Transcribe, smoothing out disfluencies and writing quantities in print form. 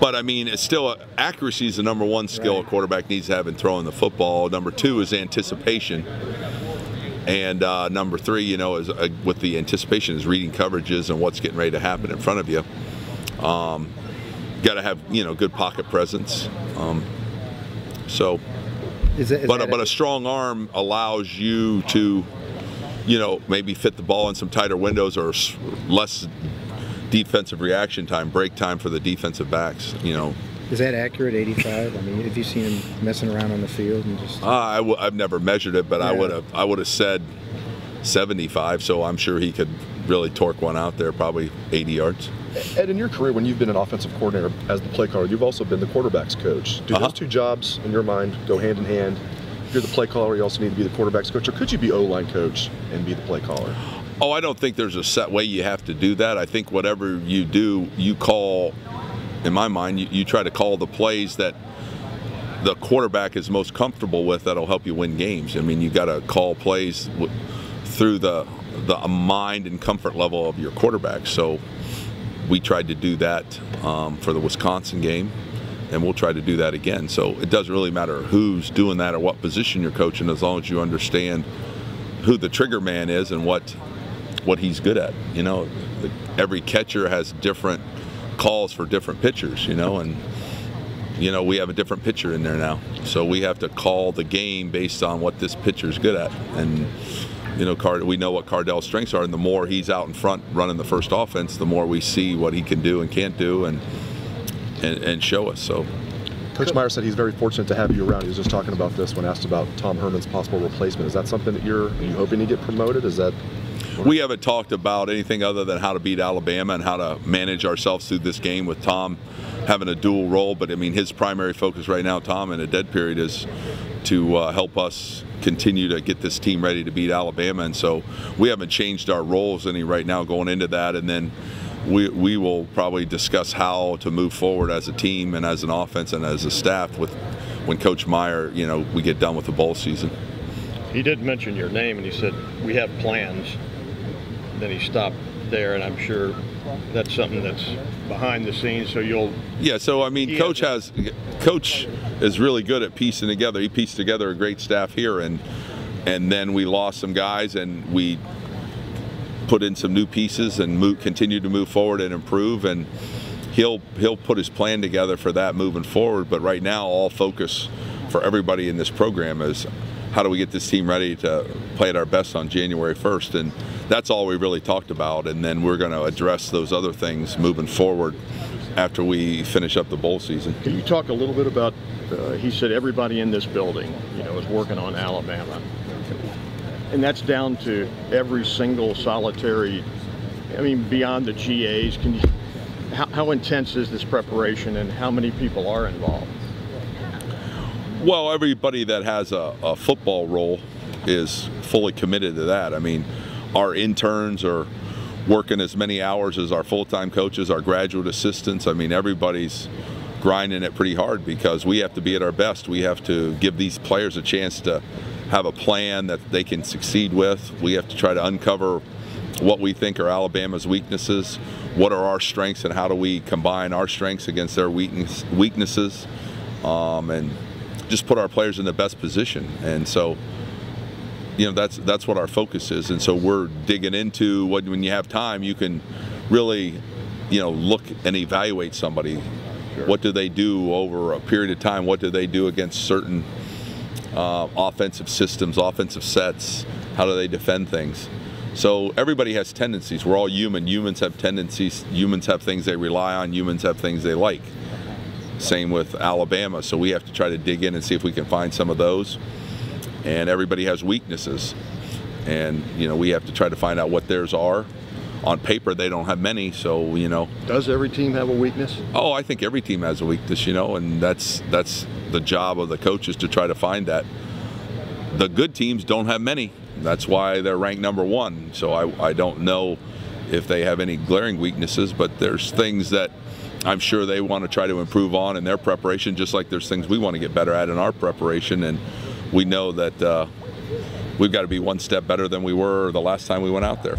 But I mean, it's still accuracy is the number one skill a quarterback needs to have in throwing the football. Number two is anticipation, and number three, you know, is with the anticipation is reading coverages and what's getting ready to happen in front of you. Got to have, you know, good pocket presence. But a strong arm allows you to, you know, maybe fit the ball in some tighter windows or less defensive reaction time, break time for the defensive backs, you know. Is that accurate, 85? I mean, have you seen him messing around on the field and just? I've never measured it, but yeah. I would have said 75. So I'm sure he could really torque one out there, probably 80 yards. Ed, in your career, when you've been an offensive coordinator as the play caller, you've also been the quarterback's coach. Do those two jobs, in your mind, go hand in hand? You're the play caller, you also need to be the quarterback's coach, or could you be O-line coach and be the play caller? Oh, I don't think there's a set way you have to do that. I think whatever you do, you call, in my mind, you try to call the plays that the quarterback is most comfortable with that'll help you win games. I mean, you got to call plays through the mind and comfort level of your quarterback. So we tried to do that for the Wisconsin game, and we'll try to do that again. So it doesn't really matter who's doing that or what position you're coaching, as long as you understand who the trigger man is and what he's good at. You know, every catcher has different calls for different pitchers, you know, and you know, we have a different pitcher in there now. So we have to call the game based on what this pitcher's good at. And you know, we know what Cardell's strengths are, and the more he's out in front running the first offense, the more we see what he can do and can't do and show us. So Coach Meyer said he's very fortunate to have you around. He was just talking about this when asked about Tom Herman's possible replacement. Is that something that are you hoping to get promoted? Is that? We haven't talked about anything other than how to beat Alabama and how to manage ourselves through this game with Tom having a dual role. But I mean, his primary focus right now, Tom, in a dead period, is to help us continue to get this team ready to beat Alabama. And so we haven't changed our roles any right now going into that. And then we will probably discuss how to move forward as a team and as an offense and as a staff when Coach Meyer, you know, we get done with the bowl season. He did mention your name, and he said, we have plans. Then he stopped there, and I'm sure that's something that's behind the scenes, so you'll... Yeah, so I mean, Coach is really good at piecing together. He pieced together a great staff here, and then we lost some guys, and we put in some new pieces and continue to move forward and improve, and he'll put his plan together for that moving forward. But right now, all focus for everybody in this program is how do we get this team ready to play at our best on January 1st, and that's all we really talked about. And then we're going to address those other things moving forward after we finish up the bowl season. Can you talk a little bit about, he said everybody in this building, you know, is working on Alabama. And that's down to every single solitary, I mean, beyond the GAs. How intense is this preparation, and how many people are involved? Well, everybody that has a football role is fully committed to that. I mean, our interns are working as many hours as our full-time coaches, our graduate assistants. I mean, everybody's grinding it pretty hard because we have to be at our best. We have to give these players a chance to have a plan that they can succeed with. We have to try to uncover what we think are Alabama's weaknesses, what are our strengths, and how do we combine our strengths against their weaknesses, and just put our players in the best position. And so, you know, that's what our focus is. And so we're digging into when you have time, you can really, you know, look and evaluate somebody. Sure. What do they do over a period of time? What do they do against certain offensive systems, offensive sets? How do they defend things? So everybody has tendencies. We're all human. Humans have tendencies. Humans have things they rely on. Humans have things they like. Same with Alabama. So we have to try to dig in and see if we can find some of those. And everybody has weaknesses. And, you know, we have to try to find out what theirs are. On paper, they don't have many, so, you know. Does every team have a weakness? Oh, I think every team has a weakness, you know, and that's the job of the coaches to try to find that. The good teams don't have many. That's why they're ranked #1. So I don't know if they have any glaring weaknesses, but there's things that I'm sure they want to try to improve on in their preparation, just like there's things we want to get better at in our preparation. And we know that we've got to be one step better than we were the last time we went out there.